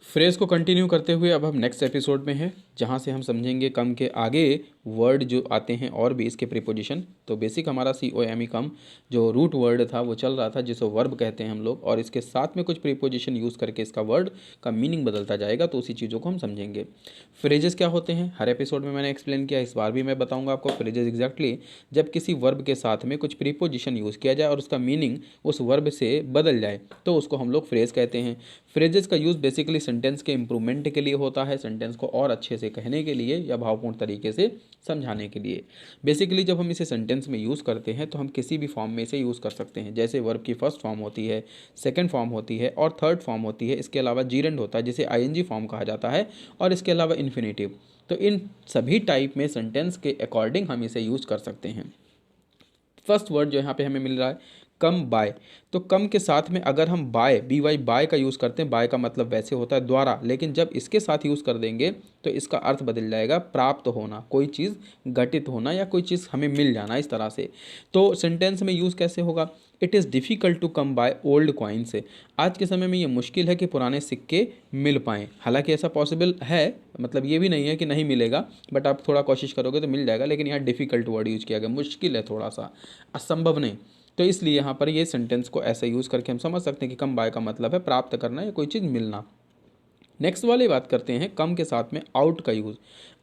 Phrase को continue करते हुए अब हम नेक्स्ट एपिसोड में हैं, जहाँ से हम समझेंगे कम के आगे वर्ड जो आते हैं और भी इसके प्रीपोजिशन। तो बेसिक हमारा COME कम जो रूट वर्ड था वो चल रहा था, जिसे वर्ब कहते हैं हम लोग, और इसके साथ में कुछ प्रीपोजिशन यूज़ करके इसका वर्ड का मीनिंग बदलता जाएगा। तो उसी चीज़ों को हम समझेंगे। फ्रेजेस क्या होते हैं हर एपिसोड में मैंने एक्सप्लेन किया, इस बार भी मैं बताऊँगा आपको। फ्रेजेस एग्जैक्टली जब किसी वर्ब के साथ में कुछ प्रीपोजिशन यूज़ किया जाए और उसका मीनिंग उस वर्ब से बदल जाए तो उसको हम लोग फ्रेज कहते हैं। फ्रेजेस का यूज़ बेसिकली सेंटेंस के इंप्रूवमेंट के लिए होता है, सेंटेंस को और अच्छे से कहने के लिए या भावपूर्ण तरीके से समझाने के लिए। बेसिकली जब हम इसे सेंटेंस में यूज़ करते हैं तो हम किसी भी फॉर्म में इसे यूज़ कर सकते हैं। जैसे वर्ब की फर्स्ट फॉर्म होती है, सेकंड फॉर्म होती है और थर्ड फॉर्म होती है। इसके अलावा जीरेंड होता है जिसे ING फॉर्म कहा जाता है, और इसके अलावा इन्फिनेटिव। तो इन सभी टाइप में सेंटेंस के अकॉर्डिंग हम इसे यूज़ कर सकते हैं। फर्स्ट वर्ड जो यहाँ पे हमें मिल रहा है कम बाय, तो कम के साथ में अगर हम बाय BY बाय का यूज़ करते हैं, बाय का मतलब वैसे होता है द्वारा, लेकिन जब इसके साथ यूज़ कर देंगे तो इसका अर्थ बदल जाएगा प्राप्त होना, कोई चीज़ घटित होना या कोई चीज़ हमें मिल जाना, इस तरह से। तो सेंटेंस में यूज़ कैसे होगा, it is difficult to come by old coins. आज के समय में ये मुश्किल है कि पुराने सिक्के मिल पाएँ। हालांकि ऐसा पॉसिबल है, मतलब ये भी नहीं है कि नहीं मिलेगा, बट आप थोड़ा कोशिश करोगे तो मिल जाएगा, लेकिन यहाँ डिफ़िकल्ट वर्ड यूज़ किया गया, मुश्किल है थोड़ा सा, असंभव नहीं। तो इसलिए यहाँ पर ये सेंटेंस को ऐसे यूज़ करके हम समझ सकते हैं कि कम बाय का मतलब है प्राप्त करना या कोई चीज़ मिलना। नेक्स्ट वाली बात करते हैं कम के साथ में आउट का यूज़।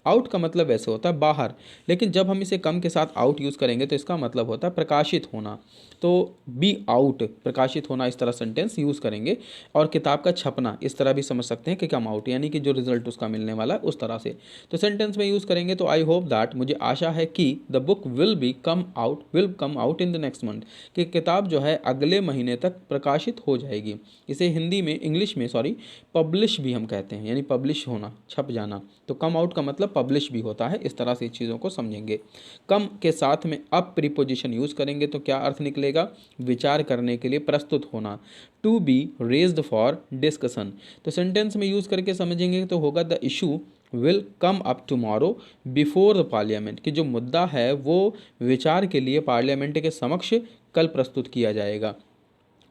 आउट का मतलब वैसे होता है बाहर, लेकिन जब हम इसे कम के साथ आउट यूज़ करेंगे तो इसका मतलब होता है प्रकाशित होना। तो बी आउट, प्रकाशित होना, इस तरह सेंटेंस यूज़ करेंगे। और किताब का छपना इस तरह भी समझ सकते हैं कि कम आउट, यानी कि जो रिजल्ट उसका मिलने वाला है उस तरह से। तो सेंटेंस में यूज़ करेंगे तो आई होप दैट, मुझे आशा है कि the book will come out in the next month, कि किताब जो है अगले महीने तक प्रकाशित हो जाएगी। इसे हिंदी में, इंग्लिश में सॉरी, पब्लिश भी हम कहते हैं, यानी पब्लिश होना, छप जाना। तो कम आउट का मतलब पब्लिश भी होता है। इस तरह से चीज़ों को समझेंगे। कम के साथ में अप प्रीपोजिशन यूज़ करेंगे तो क्या अर्थ निकलेगा, विचार करने के लिए प्रस्तुत होना, to be raised for discussion. तो सेंटेंस में यूज़ करके समझेंगे तो होगा the issue will come up tomorrow before the parliament, कि जो मुद्दा है वो विचार के लिए पार्लियामेंट के समक्ष कल प्रस्तुत किया जाएगा।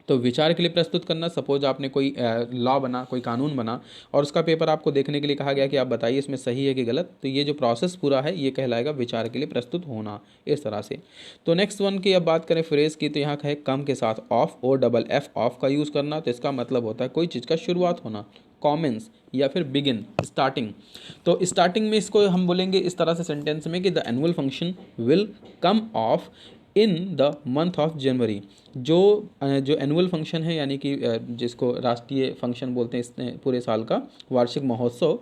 तो विचार के लिए प्रस्तुत करना, सपोज आपने कोई लॉ बना, कोई कानून बना और उसका पेपर आपको देखने के लिए कहा गया कि आप बताइए इसमें सही है कि गलत, तो ये जो प्रोसेस पूरा है ये कहलाएगा विचार के लिए प्रस्तुत होना, इस तरह से। तो नेक्स्ट वन की अब बात करें फ्रेज की, तो यहाँ है कम के साथ ऑफ, OFF ऑफ का यूज़ करना। तो इसका मतलब होता है कोई चीज़ का शुरुआत होना, कॉमेंस या फिर बिगिन, स्टार्टिंग। तो स्टार्टिंग में इसको हम बोलेंगे इस तरह से सेंटेंस में कि the annual function will come of in the month of January. जो एनुअल फंक्शन है, यानी कि जिसको राष्ट्रीय फंक्शन बोलते हैं इस पूरे साल का वार्षिक महोत्सव,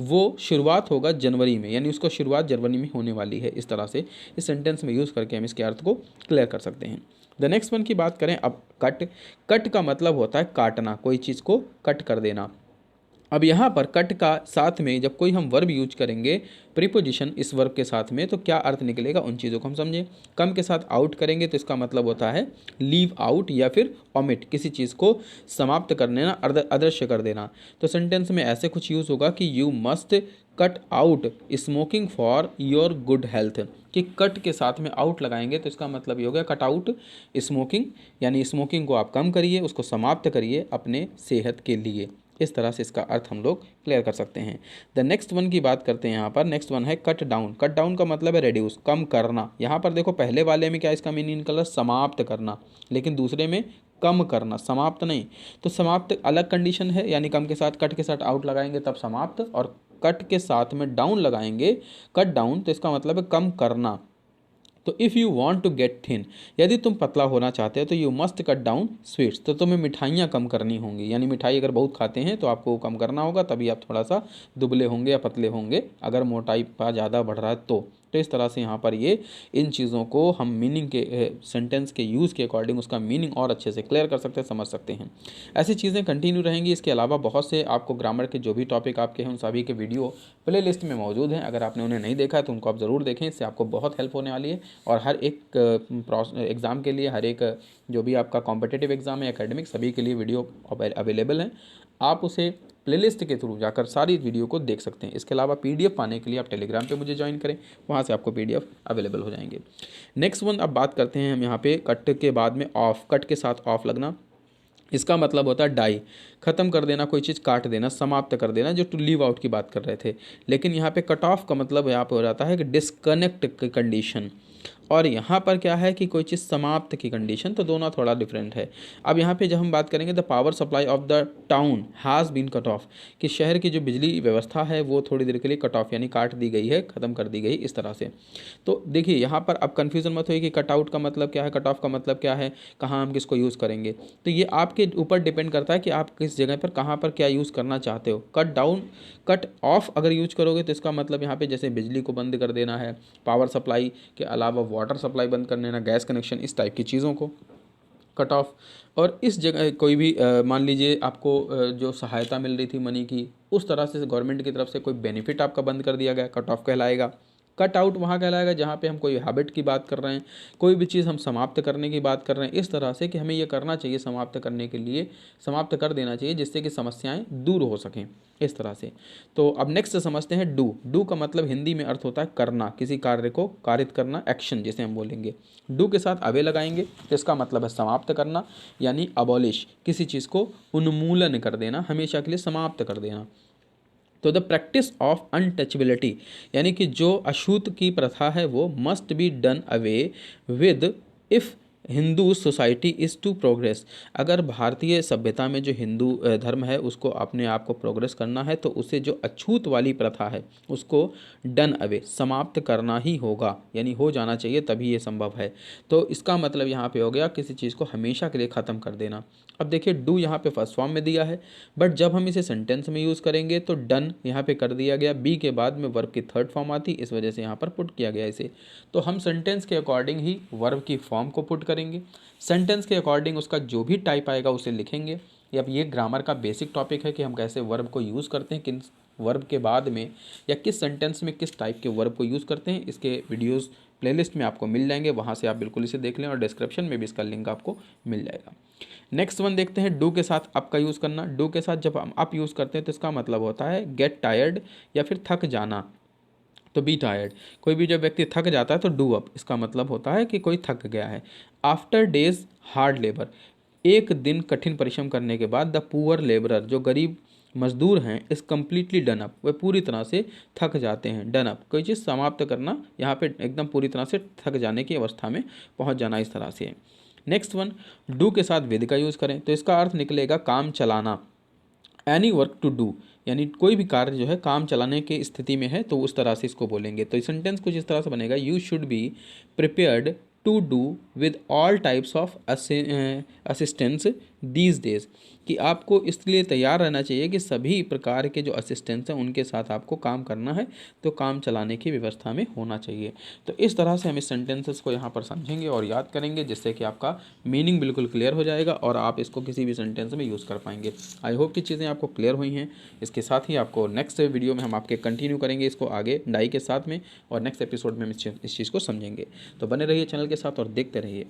वो शुरुआत होगा जनवरी में, यानी उसको शुरुआत जनवरी में होने वाली है। इस तरह से इस सेंटेंस में यूज़ करके हम इसके अर्थ को क्लियर कर सकते हैं। द नेक्स्ट वन की बात करें अब कट। कट का मतलब होता है काटना, कोई चीज़ को कट कर देना। अब यहाँ पर कट का साथ में जब कोई हम वर्ब यूज करेंगे, प्रीपोजिशन इस वर्ब के साथ में, तो क्या अर्थ निकलेगा उन चीज़ों को हम समझें। कम के साथ आउट करेंगे तो इसका मतलब होता है लीव आउट या फिर ओमिट, किसी चीज़ को समाप्त कर देना, अदृश्य कर देना। तो सेंटेंस में ऐसे कुछ यूज़ होगा कि you must cut out smoking for your good health, कि कट के साथ में आउट लगाएंगे तो इसका मतलब ये हो गया कट आउट स्मोकिंग, यानी स्मोकिंग को आप कम करिए, उसको समाप्त करिए अपने सेहत के लिए। इस तरह से इसका अर्थ हम लोग क्लियर कर सकते हैं। द नेक्स्ट वन की बात करते हैं यहाँ पर। नेक्स्ट वन है कट डाउन। कट डाउन का मतलब है रेड्यूस, कम करना। यहाँ पर देखो पहले वाले में क्या इसका मीनिंग निकला, समाप्त करना, लेकिन दूसरे में कम करना, समाप्त नहीं। तो समाप्त अलग कंडीशन है, यानी कम के साथ कट के साथ आउट लगाएंगे तब समाप्त, और कट के साथ में डाउन लगाएंगे, कट डाउन, तो इसका मतलब है कम करना। तो if you want to get thin, यदि तुम पतला होना चाहते हो तो you must cut down sweets, तो तुम्हें मिठाइयाँ कम करनी होंगी, यानी मिठाई अगर बहुत खाते हैं तो आपको कम करना होगा, तभी आप थोड़ा सा दुबले होंगे या पतले होंगे, अगर मोटापा ज़्यादा बढ़ रहा है तो। इस तरह से यहाँ पर ये इन चीज़ों को हम मीनिंग के सेंटेंस के यूज़ के अकॉर्डिंग उसका मीनिंग और अच्छे से क्लियर कर सकते हैं, समझ सकते हैं। ऐसी चीज़ें कंटिन्यू रहेंगी। इसके अलावा बहुत से आपको ग्रामर के जो भी टॉपिक आपके हैं उन सभी के वीडियो प्ले लिस्ट में मौजूद हैं। अगर आपने उन्हें नहीं देखा है तो उनको आप ज़रूर देखें, इससे आपको बहुत हेल्प होने वाली है। और हर एक एग्ज़ाम के लिए, हर एक जो भी आपका कॉम्पिटिटिव एग्ज़ाम है, एकेडमिक, सभी के लिए वीडियो अवेलेबल हैं। आप उसे प्लेलिस्ट के थ्रू जाकर सारी वीडियो को देख सकते हैं। इसके अलावा PDF पाने के लिए आप टेलीग्राम पे मुझे ज्वाइन करें, वहाँ से आपको PDF अवेलेबल हो जाएंगे। नेक्स्ट वन अब बात करते हैं हम यहाँ पे कट के बाद में ऑफ, कट के साथ ऑफ लगना। इसका मतलब होता है डाई, ख़त्म कर देना, कोई चीज़ काट देना, समाप्त कर देना, जो टू लीव आउट की बात कर रहे थे। लेकिन यहाँ पे कट ऑफ का मतलब यहाँ पे हो जाता है कि डिस्कनेक्ट की कंडीशन, और यहाँ पर क्या है कि कोई चीज़ समाप्त की कंडीशन, तो दोनों थोड़ा डिफरेंट है। अब यहाँ पे जब हम बात करेंगे the power supply of the town has been cut off, कि शहर की जो बिजली व्यवस्था है वो थोड़ी देर के लिए कट ऑफ यानी काट दी गई है, ख़त्म कर दी गई इस तरह से। तो देखिए यहाँ पर अब कन्फ्यूज़न मत होइए कि कट आउट का मतलब क्या है, कट ऑफ का मतलब क्या है, कहाँ हम किसको यूज़ करेंगे। तो ये आपके ऊपर डिपेंड करता है कि आप किस जगह पर कहाँ पर क्या यूज़ करना चाहते हो। कट डाउन, कट ऑफ अगर यूज करोगे तो इसका मतलब यहाँ पे जैसे बिजली को बंद कर देना है, पावर सप्लाई के अलावा वाटर सप्लाई बंद कर देना, गैस कनेक्शन, इस टाइप की चीज़ों को कट ऑफ। और इस जगह कोई भी मान लीजिए आपको जो सहायता मिल रही थी मनी की, उस तरह से गवर्नमेंट की तरफ से कोई बेनिफिट आपका बंद कर दिया गया, कट ऑफ कहलाएगा। कट आउट वहाँ कहलाएगा जहाँ पे हम कोई हैबिट की बात कर रहे हैं, कोई भी चीज़ हम समाप्त करने की बात कर रहे हैं, इस तरह से कि हमें ये करना चाहिए, समाप्त करने के लिए समाप्त कर देना चाहिए, जिससे कि समस्याएं दूर हो सकें, इस तरह से। तो अब नेक्स्ट समझते हैं डू। डू का मतलब हिंदी में अर्थ होता है करना, किसी कार्य को कारित करना, एक्शन जिसे हम बोलेंगे। डू के साथ अवे लगाएंगे तो इसका मतलब है समाप्त करना, यानी अबॉलिश, किसी चीज़ को उन्मूलन कर देना, हमेशा के लिए समाप्त कर देना। तो द प्रैक्टिस ऑफ अनटचबिलिटी, यानी कि जो अछूत की प्रथा है वो must be done away with if Hindu society is to progress. अगर भारतीय सभ्यता में जो हिंदू धर्म है उसको अपने आप को प्रोग्रेस करना है तो उसे जो अछूत वाली प्रथा है उसको डन अवे, समाप्त करना ही होगा, यानी हो जाना चाहिए, तभी ये संभव है। तो इसका मतलब यहाँ पे हो गया किसी चीज़ को हमेशा के लिए ख़त्म कर देना। अब देखिए डू यहाँ पे फर्स्ट फॉर्म में दिया है, बट जब हम इसे सेंटेंस में यूज़ करेंगे तो डन यहाँ पे कर दिया गया, बी के बाद में वर्ब की थर्ड फॉर्म आती, इस वजह से यहाँ पर पुट किया गया इसे। तो हम सेंटेंस के अकॉर्डिंग ही वर्ब की फॉर्म को पुट करेंगे, सेंटेंस के अकॉर्डिंग उसका जो भी टाइप आएगा उसे लिखेंगे। अब ये ग्रामर का बेसिक टॉपिक है कि हम कैसे वर्ब को यूज़ करते हैं, किन वर्ब के बाद में या किस सेंटेंस में किस टाइप के वर्ब को यूज़ करते हैं। इसके वीडियोस प्लेलिस्ट में आपको मिल जाएंगे, वहाँ से आप बिल्कुल इसे देख लें, और डिस्क्रिप्शन में भी इसका लिंक आपको मिल जाएगा। नेक्स्ट वन देखते हैं डू के साथ अप का यूज़ करना। डू के साथ जब हम अप यूज़ करते हैं तो इसका मतलब होता है गेट टायर्ड या फिर थक जाना, तो बी टायर्ड। कोई भी जब व्यक्ति थक जाता है तो डू अप, इसका मतलब होता है कि कोई थक गया है। आफ्टर डेज हार्ड लेबर, एक दिन कठिन परिश्रम करने के बाद द पुअर लेबरर, जो गरीब मजदूर हैं, इस कम्प्लीटली डन अप, वे पूरी तरह से थक जाते हैं। डन अप कोई चीज़ समाप्त करना, यहाँ पे एकदम पूरी तरह से थक जाने की अवस्था में पहुँच जाना, इस तरह से। नेक्स्ट वन, डू के साथ विद का यूज़ करें तो इसका अर्थ निकलेगा काम चलाना, एनी वर्क टू डू, यानी कोई भी कार्य जो है काम चलाने की स्थिति में है तो उस तरह से इसको बोलेंगे। तो सेंटेंस कुछ इस तरह से बनेगा, you should be prepared to do with all types of assistance these days, कि आपको इसलिए तैयार रहना चाहिए कि सभी प्रकार के जो असिस्टेंट्स हैं उनके साथ आपको काम करना है, तो काम चलाने की व्यवस्था में होना चाहिए। तो इस तरह से हम इस सेंटेंसेस को यहाँ पर समझेंगे और याद करेंगे, जिससे कि आपका मीनिंग बिल्कुल क्लियर हो जाएगा और आप इसको किसी भी सेंटेंस में यूज़ कर पाएंगे। आई होप कि चीज़ें आपको क्लियर हुई हैं। इसके साथ ही आपको नेक्स्ट वीडियो में हम आपके कंटिन्यू करेंगे इसको आगे डाई के साथ में, और नेक्स्ट एपिसोड में हम इस चीज़ को समझेंगे। तो बने रहिए चैनल के साथ और देखते रहिए।